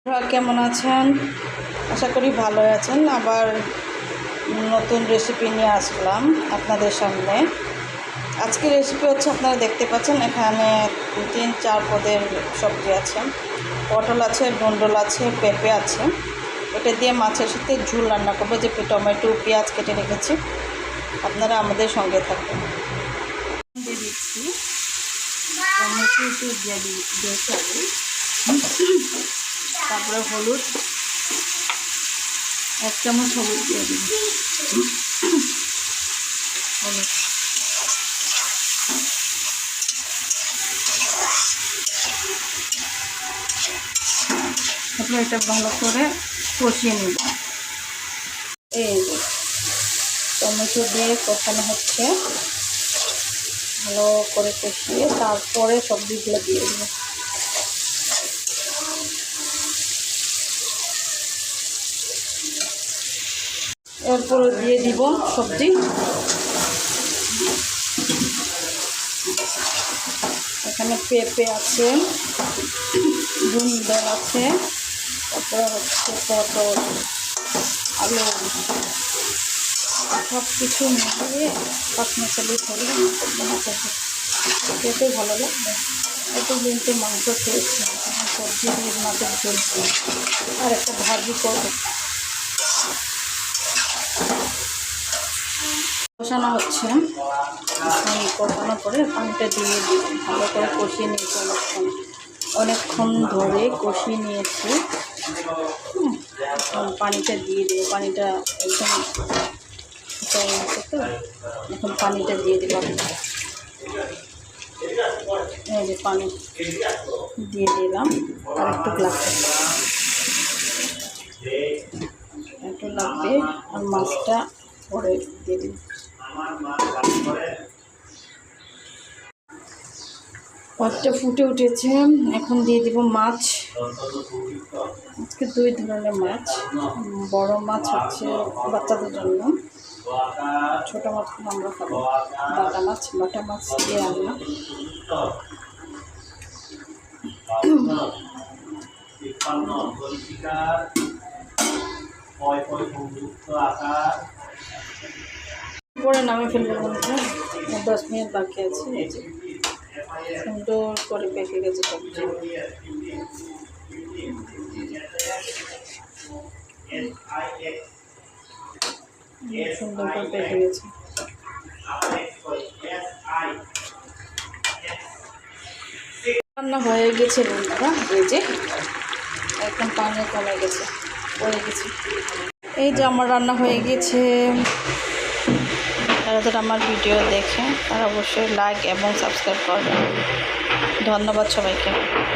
আপনারা কেমন আছেন? আশা করি ভালো আছেন। আবার নতুন রেসিপি নিয়ে আসলাম আপনাদের সামনে। আজকের রেসিপি হচ্ছে, আপনারা দেখতে পাচ্ছেন এখানে 3-4 পদের সবজি আছে। পটল আছে, ডুন্ডল আছে, পেঁপে আছে। এটা দিয়ে মাছের সাথে ঝোল রান্না করবো, যে টমেটো পেঁয়াজ কেটে রেখেছি। আপনারা আমাদের সঙ্গে থাকবেন। দিয়ে দিচ্ছি টমেটো দিয়ে দিয়েছি, তারপরে হলুদ 1 চামচ হলুদ দিয়ে দিন। হলুদ তারপরে এটা ভালো করে কষিয়ে নেব। এই যে টমেটো দিয়ে কষানো হচ্ছে, ভালো করে কষিয়ে তারপরে সবজিগুলো দিয়ে দেব। এরপরে দিয়ে দিব সবজি। এখানে পেঁপে আছে, ডুন্ডল আছে, তারপরে হচ্ছে পটল, আলু, সব কিছু মিলিয়ে 5 মশলা করে খেতে ভালো লাগবে। একটু কিন্তু মাংস খেয়েছি, সবজি দিয়ে মাছের ঝোল আর একটা ভাজি করব। কষানো হচ্ছে, কষানোর পরে পানিটা দিয়ে দিই, ভালো করে কষিয়ে নিয়েছি। অনেকক্ষণ ধরে কষিয়ে নিয়েছি। এখন পানিটা দিয়ে দেবো। পানিটা একদম তো, এখন পানিটা দিয়ে দিলাম। এই যে পানি দিয়ে দিলাম, আর একটু লাগবে, আর মাছটা পরে দিয়ে দিন। মাছটা ফুটে উঠেছে, এখন দিয়ে দিব মাছ। আজকে 2 ধরনের মাছ। বড় মাছ হচ্ছে বাচ্চাদের জন্য, ছোট মাছ আমরা খাবো। বাটা মাছ দিয়ে রান্না। পরে নামে ফেলবো বলতে 10 মিনিট বাকি আছে। সুন্দর করে পেকে গেছে সবজি। সুন্দর করে পেকে গেছে। রান্না হয়ে গেছে বন্ধুরা। এই যে একদম পানি কমে গেছে, পড়ে গেছে। এই যে আমার রান্না হয়ে গেছে। যারা আমার ভিডিও দেখে তারা অবশ্যই লাইক এবং সাবস্ক্রাইব করবেন। ধন্যবাদ সবাইকে।